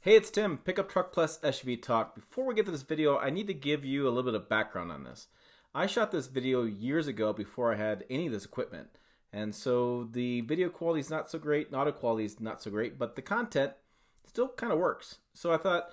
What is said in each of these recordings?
Hey, it's Tim, Pickup Truck Plus SUV Talk. Before we get to this video, I need to give you a little bit of background on this. I shot this video years ago before I had any of this equipment. And so the video quality is not so great, and audio quality is not so great, but the content still kind of works. So I thought,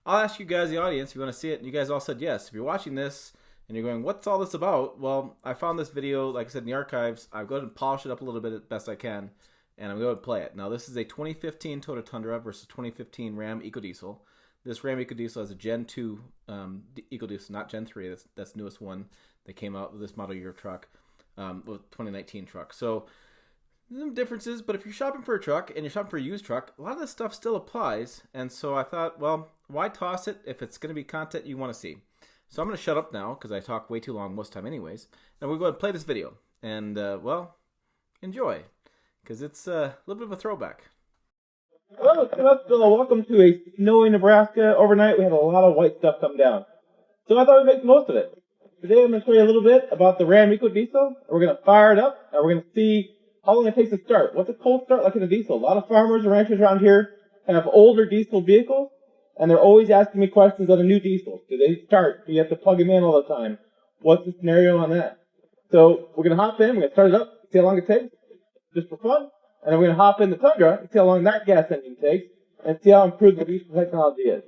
I'll ask you guys, the audience, if you want to see it, and you guys all said yes. If you're watching this and you're going, what's all this about? Well, I found this video, like I said, in the archives. I'll go ahead and polish it up a little bit as best I can. And I'm going to play it. Now, this is a 2015 Toyota Tundra versus 2015 Ram EcoDiesel. This Ram EcoDiesel has a Gen 2 EcoDiesel, not Gen 3. That's the newest one that came out with this model year truck, with 2019 truck. So, some differences, but if you're shopping for a truck and you're shopping for a used truck, a lot of this stuff still applies. And so I thought, well, why toss it if it's going to be content you want to see? So I'm going to shut up now because I talk way too long most of the time anyways. And we're going to play this video. And, well, enjoy. Because it's a little bit of a throwback. Hello, welcome to a snowy Nebraska. Overnight we had a lot of white stuff come down. So I thought we'd make the most of it. Today I'm going to show you a little bit about the Ram EcoDiesel. We're going to fire it up, and we're going to see how long it takes to start. What's a cold start like in a diesel? A lot of farmers and ranchers around here have older diesel vehicles, and they're always asking me questions on a new diesel. Do they start? Do you have to plug them in all the time? What's the scenario on that? So we're going to hop in, we're going to start it up, see how long it takes. Just for fun, and then we're going to hop in the Tundra and see how long that gas engine takes, and see how improved the diesel technology is.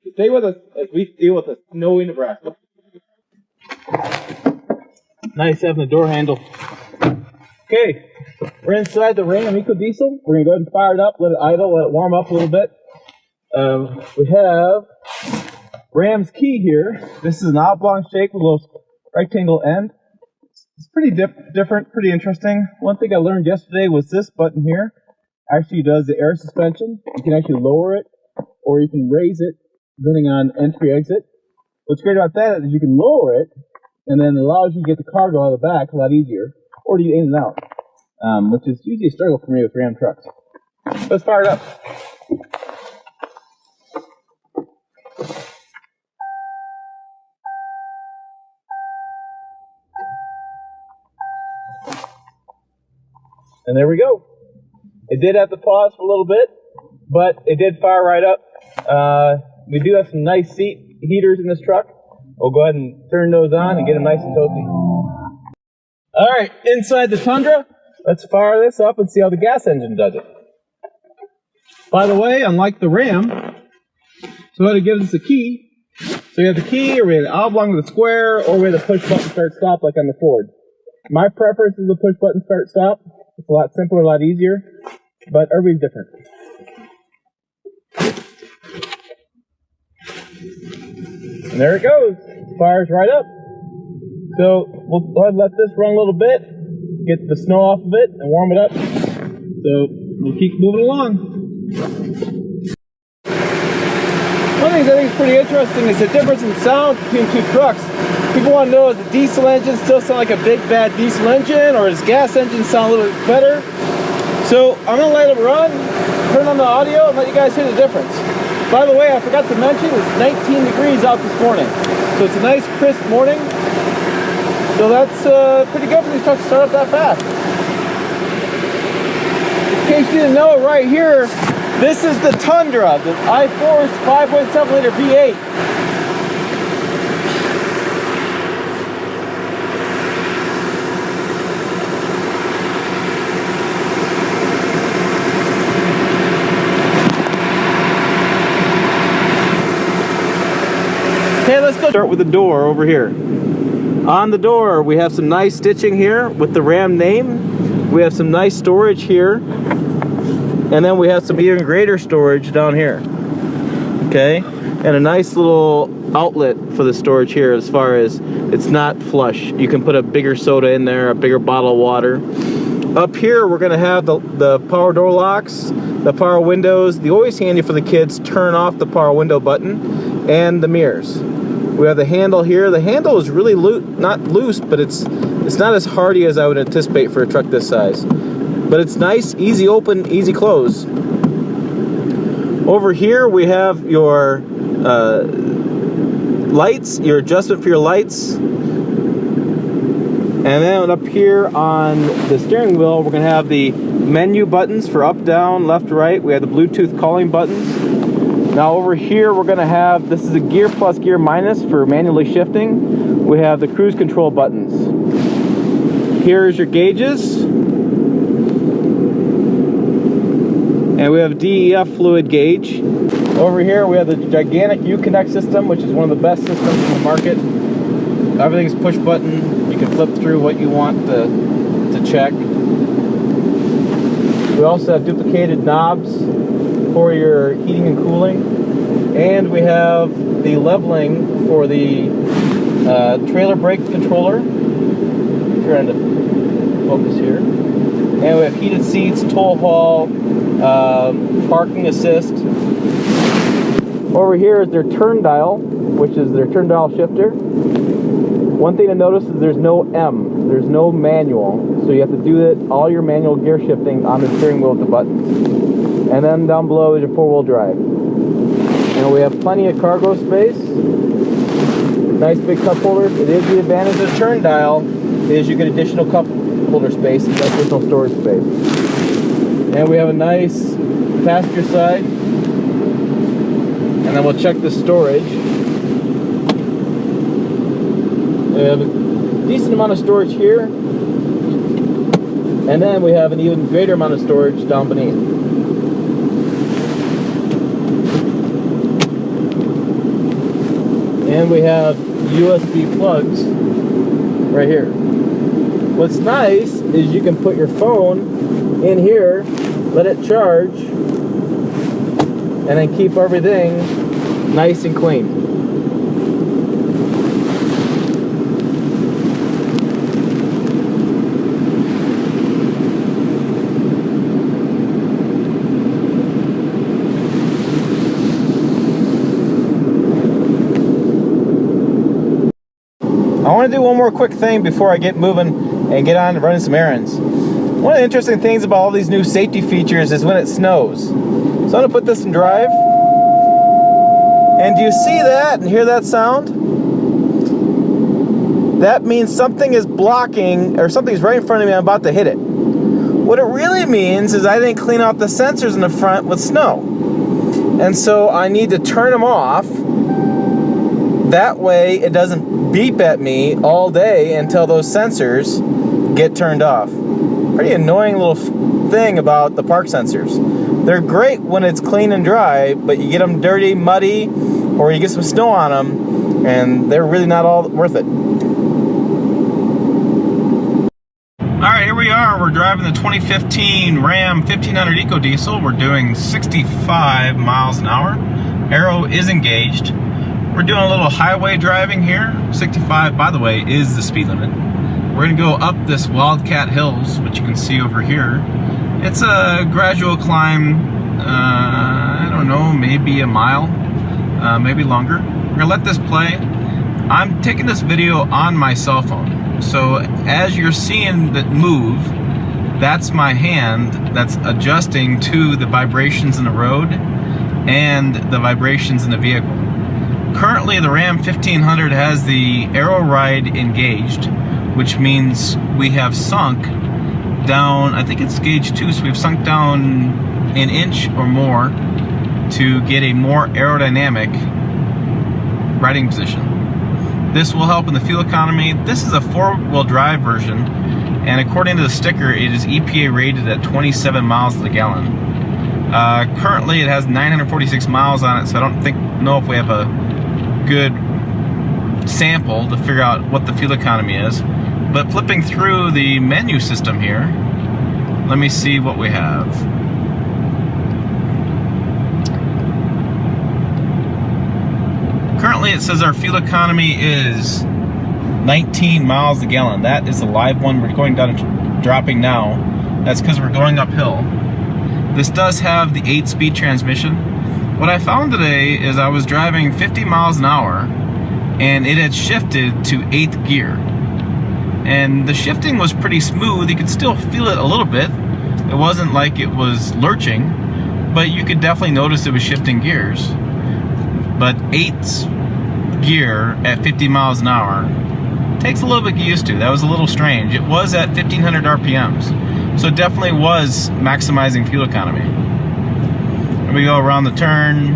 So stay with us as we deal with the snowy Nebraska. Nice having the door handle. Okay, we're inside the Ram EcoDiesel. We're going to go ahead and fire it up, let it idle, let it warm up a little bit. We have Ram's key here. This is an oblong shape with a little rectangle end. It's pretty different, pretty interesting. One thing I learned yesterday was this button here actually does the air suspension. You can actually lower it, or you can raise it, depending on entry-exit. What's great about that is you can lower it, and then it allows you to get the cargo out of the back a lot easier, or to get in and out, which is usually a struggle for me with Ram trucks. Let's fire it up. And there we go. It did have to pause for a little bit, but it did fire right up. We do have some nice seat heaters in this truck. We'll go ahead and turn those on and get them nice and toasty. All right, inside the Tundra, let's fire this up and see how the gas engine does it. By the way, unlike the Ram, Toyota gives us a key. So you have the key, or we have the oblong with a square, or we have the push button start stop like on the Ford. My preference is the push button start stop. It's a lot simpler, a lot easier, but everybody's different. And there it goes. Fires right up. So we'll go ahead and let this run a little bit, get the snow off of it, and warm it up. So we'll keep moving along. One thing I think is pretty interesting is the difference in sound between two trucks. People want to know, does the diesel engine still sound like a big bad diesel engine, or does gas engine sound a little bit better? So I'm going to let it run, turn on the audio, and let you guys hear the difference. By the way, I forgot to mention, it's 19 degrees out this morning. So it's a nice crisp morning. So that's pretty good for these trucks to start up that fast. In case you didn't know, right here, this is the Tundra, the I-Force 5.7 liter V8. Okay, let's go start with the door over here. On the door, we have some nice stitching here with the Ram name. We have some nice storage here. And then we have some even greater storage down here. Okay? And a nice little outlet for the storage here, as far as it's not flush. You can put a bigger soda in there, a bigger bottle of water. Up here, we're going to have the power door locks, the power windows. The always handy for the kids, turn off the power window button, and the mirrors. We have the handle here. The handle is really not loose, but it's not as hardy as I would anticipate for a truck this size. But it's nice, easy open, easy close. Over here we have your lights, your adjustment for your lights. And then up here on the steering wheel, we're going to have the menu buttons for up, down, left, right. We have the Bluetooth calling buttons. Now over here we're going to have, this is a gear plus gear minus for manually shifting. We have the cruise control buttons. Here's your gauges. And we have a DEF fluid gauge. Over here we have the gigantic Uconnect system, which is one of the best systems in the market. Everything's push button. You can flip through what you want to check. We also have duplicated knobs for your heating and cooling. And we have the leveling for the trailer brake controller. Trying to focus here. And we have heated seats, tow haul, parking assist. Over here is their turn dial, which is their turn dial shifter. One thing to notice is there's no M, there's no manual, so you have to do all your manual gear shifting on the steering wheel with the buttons. And then down below is your four-wheel drive. And we have plenty of cargo space. Nice big cup holders. It is the advantage of the turn dial, is you get additional cup holder space and additional storage space. And we have a nice passenger side. And then we'll check the storage. We have a decent amount of storage here. And then we have an even greater amount of storage down beneath. And we have USB plugs right here. What's nice is you can put your phone in here, let it charge, and then keep everything nice and clean. I want to do one more quick thing before I get moving and get on to running some errands. One of the interesting things about all these new safety features is when it snows. So I'm going to put this in drive. And do you see that and hear that sound? That means something is blocking, or something's right in front of me, I'm about to hit it. What it really means is I didn't clean out the sensors in the front with snow. And so I need to turn them off. That way it doesn't beep at me all day until those sensors get turned off. Pretty annoying little thing about the park sensors. They're great when it's clean and dry, but you get them dirty, muddy, or you get some snow on them, and they're really not all worth it. Alright, here we are. We're driving the 2015 Ram 1500 EcoDiesel. We're doing 65 miles an hour. Arrow is engaged. We're doing a little highway driving here. 65, by the way, is the speed limit. We're going to go up this Wildcat Hills, which you can see over here. It's a gradual climb, I don't know, maybe a mile, maybe longer. We're going to let this play. I'm taking this video on my cell phone. So as you're seeing it move, that's my hand that's adjusting to the vibrations in the road and the vibrations in the vehicle. Currently, the Ram 1500 has the Aero Ride engaged, which means we have sunk down, I think it's gauge 2, so we've sunk down an inch or more to get a more aerodynamic riding position. This will help in the fuel economy. This is a 4-wheel drive version, and according to the sticker, it is EPA rated at 27 miles to the gallon. Currently, it has 946 miles on it, so I don't know if we have a good sample to figure out what the fuel economy is. But flipping through the menu system here, let me see what we have. Currently it says our fuel economy is 19 miles a gallon. That is the live one. We're going down and dropping now. That's because we're going uphill. This does have the 8-speed transmission. What I found today is I was driving 50 miles an hour and it had shifted to 8th gear. And the shifting was pretty smooth. You could still feel it a little bit. It wasn't like it was lurching, but you could definitely notice it was shifting gears. But 8th gear at 50 miles an hour takes a little bit to get used to. That was a little strange. It was at 1500 RPMs, so it definitely was maximizing fuel economy. And we go around the turn,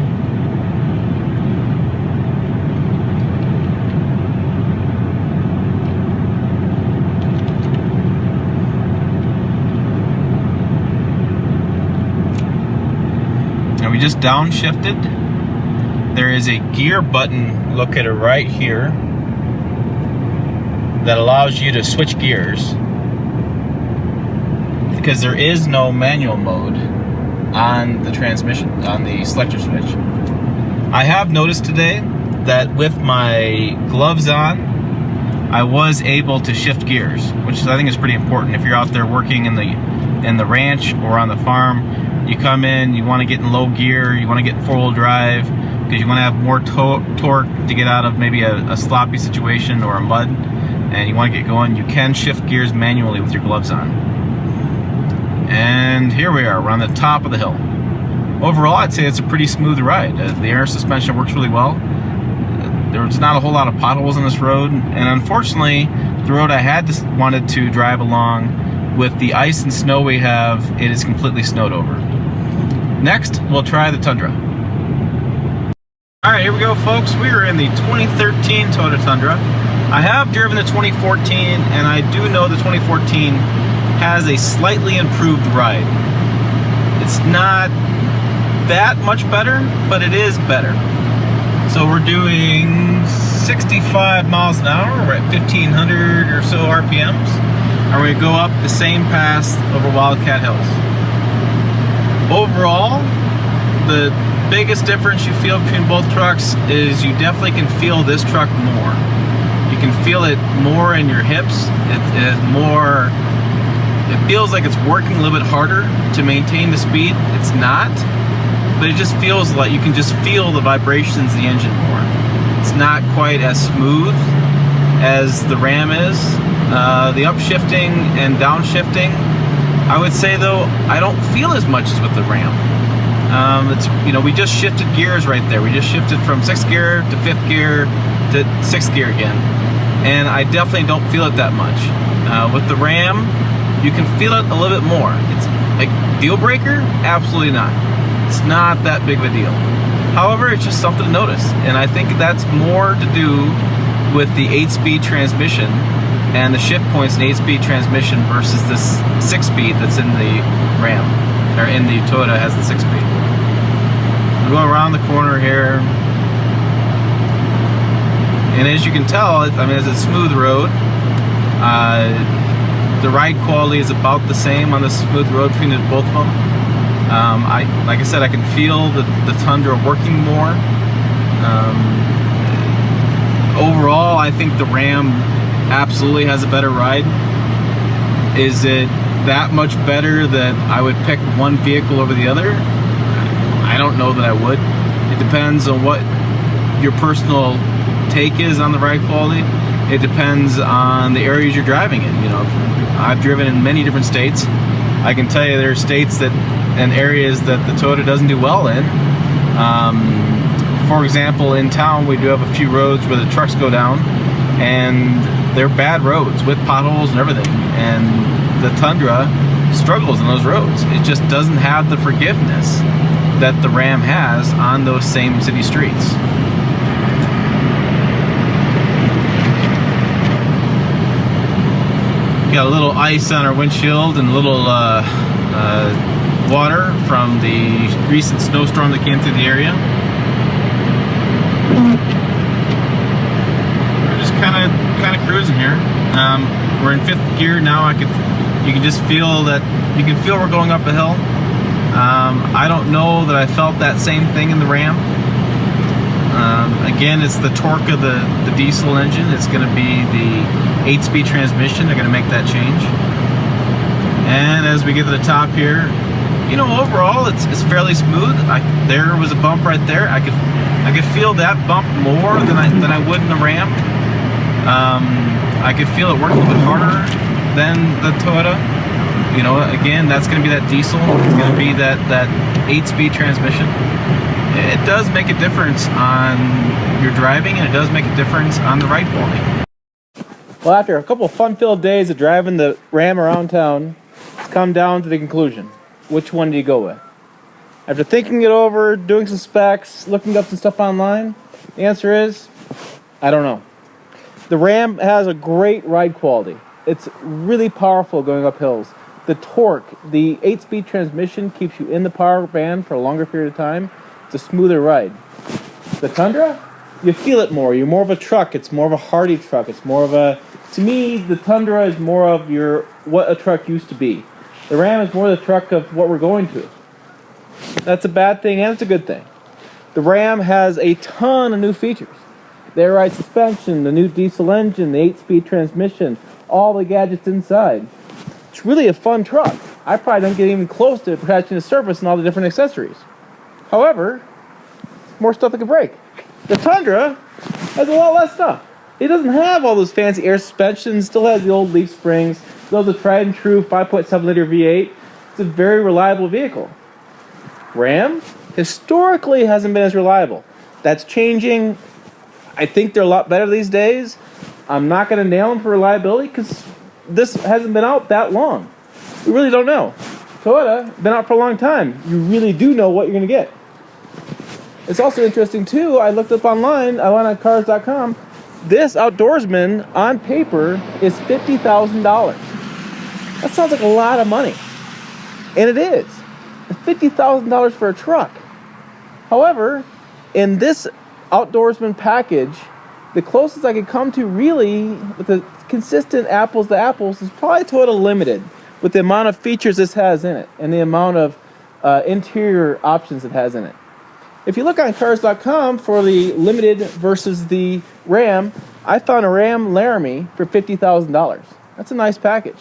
just downshifted. There is a gear button located right here that allows you to switch gears, because there is no manual mode on the transmission, on the selector switch. I have noticed today that with my gloves on, I was able to shift gears, which I think is pretty important. If you're out there working in the ranch or on the farm, you come in, you want to get in low gear, you want to get in four-wheel drive, because you want to have more torque to get out of maybe a sloppy situation or a mud, and you want to get going, you can shift gears manually with your gloves on. And here we are, we're on the top of the hill. Overall, I'd say it's a pretty smooth ride. The air suspension works really well. There's not a whole lot of potholes on this road, and unfortunately, the road I wanted to drive along, with the ice and snow we have, it is completely snowed over. Next, we'll try the Tundra. Alright, here we go, folks. We are in the 2013 Toyota Tundra. I have driven the 2014, and I do know the 2014 has a slightly improved ride. It's not that much better, but it is better. So we're doing 65 miles an hour, we're at 1500 or so RPMs, and we're going to go up the same pass over Wildcat Hills. Overall, the biggest difference you feel between both trucks is you definitely can feel this truck more. You can feel it more in your hips. It feels like it's working a little bit harder to maintain the speed. It's not. But it just feels like you can just feel the vibrations of the engine more. It's not quite as smooth as the Ram is. The upshifting and downshifting, I would say though, I don't feel as much as with the Ram. We just shifted gears right there. We just shifted from 6th gear to 5th gear to 6th gear again. And I definitely don't feel it that much. With the Ram, you can feel it a little bit more. It's a deal breaker? Absolutely not. It's not that big of a deal. However, it's just something to notice, and I think that's more to do with the 8-speed transmission and the shift points in 8-speed transmission versus this 6-speed that's in the Ram, or in the Toyota has the 6-speed. We go around the corner here, and as you can tell, it's a smooth road. The ride quality is about the same on the smooth road between both of them. Like I said, I can feel the Tundra working more. Overall, I think the Ram absolutely has a better ride. Is it that much better that I would pick one vehicle over the other? I don't know that I would. It depends on what your personal take is on the ride quality. It depends on the areas you're driving in. I've driven in many different states. I can tell you there are states and areas that the Toyota doesn't do well in. For example, in town we do have a few roads where the trucks go down, and they're bad roads with potholes and everything, and the Tundra struggles on those roads. It just doesn't have the forgiveness that the Ram has on those same city streets. Got a little ice on our windshield and a little water from the recent snowstorm that came through the area. We're just kind of cruising here. We're in 5th gear now. You can just feel that. You can feel we're going up a hill. I don't know that I felt that same thing in the Ram. Again, it's the torque of the diesel engine. It's going to be the 8-speed transmission. They're going to make that change. And as we get to the top here, overall it's fairly smooth. There was a bump right there. I could feel that bump more than I would in the Ram. I could feel it work a little bit harder than the Toyota. Again, that's going to be that diesel. It's going to be that 8-speed transmission. It does make a difference on your driving, and it does make a difference on the ride quality. Well, after a couple of fun-filled days of driving the Ram around town, it's come down to the conclusion. Which one do you go with? After thinking it over, doing some specs, looking up some stuff online, the answer is, I don't know. The Ram has a great ride quality. It's really powerful going up hills. the torque, the 8-speed transmission keeps you in the power band for a longer period of time. It's a smoother ride. The Tundra, you feel it more. You're more of a truck. It's more of a hardy truck. It's more of a, to me, the Tundra is more of what a truck used to be. The Ram is more the truck of what we're going to. That's a bad thing and it's a good thing. The Ram has a ton of new features. The air ride suspension, the new diesel engine, the 8-speed transmission, all the gadgets inside. It's really a fun truck. I probably don't get even close to scratching the surface and all the different accessories. However, more stuff that can break. The Tundra has a lot less stuff. It doesn't have all those fancy air suspensions, still has the old leaf springs, still has a tried and true 5.7 liter V8. It's a very reliable vehicle. Ram historically hasn't been as reliable. That's changing. I think they're a lot better these days. I'm not going to nail them for reliability because this hasn't been out that long. We really don't know. Toyota, been out for a long time. You really do know what you're going to get. It's also interesting too, I looked up online, I went on cars.com, this Outdoorsman on paper is $50,000. That sounds like a lot of money. And it is. $50,000 for a truck. However, in this Outdoorsman package, the closest I could come to really with the consistent apples to apples is probably Toyota Limited, with the amount of features this has in it and the amount of interior options it has in it. If you look on cars.com for the Limited versus the Ram, I found a Ram Laramie for $50,000. That's a nice package.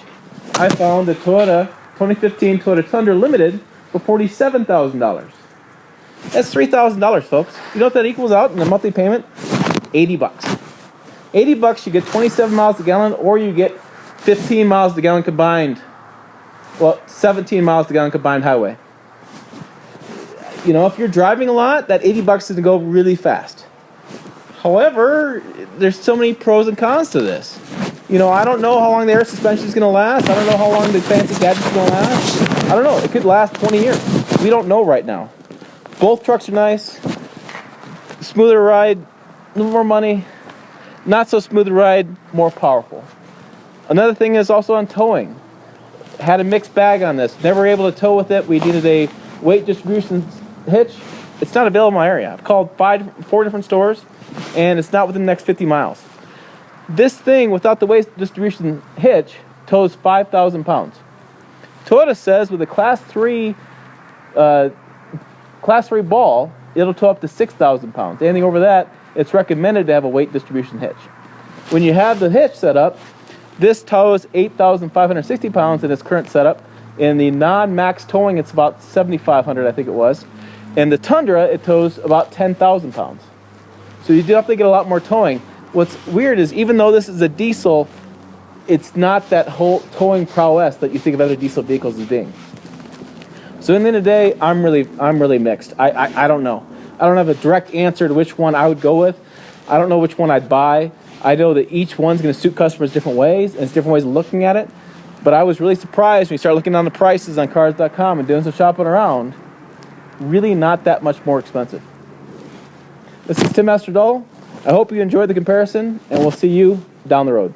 I found a Toyota 2015 Toyota Tundra Limited for $47,000. That's $3,000, folks. You know what that equals out in a monthly payment? $80. $80, you get 27 miles a gallon, or you get 15 miles a gallon combined. Well, 17 miles a gallon combined highway. You know, if you're driving a lot, that $80 is going to go really fast. However, there's so many pros and cons to this. You know, I don't know how long the air suspension is going to last. I don't know how long the fancy gadgets are going to last. I don't know. It could last 20 years. We don't know right now. Both trucks are nice. Smoother ride, a little more money. Not so smooth ride, more powerful. Another thing is also on towing. Had a mixed bag on this. Never able to tow with it. We needed a weight distribution hitch. It's not available in my area. I've called 4 different stores, and it's not within the next 50 miles. This thing, without the weight distribution hitch, tows 5,000 pounds. Toyota says with a Class 3 ball, it'll tow up to 6,000 pounds. Anything over that, it's recommended to have a weight distribution hitch. When you have the hitch set up, this tows 8,560 pounds in its current setup. In the non-max towing, it's about 7,500, I think it was. And the Tundra, it tows about 10,000 pounds. So you definitely get a lot more towing. What's weird is even though this is a diesel, it's not that whole towing prowess that you think of other diesel vehicles as being. So in the end of the day, I'm really mixed. I don't know. I don't have a direct answer to which one I would go with. I don't know which one I'd buy. I know that each one's going to suit customers different ways, and it's different ways of looking at it. But I was really surprised when you start looking on the prices on cars.com and doing some shopping around. Really not that much more expensive. This is Tim Masterdahl. I hope you enjoyed the comparison, and we'll see you down the road.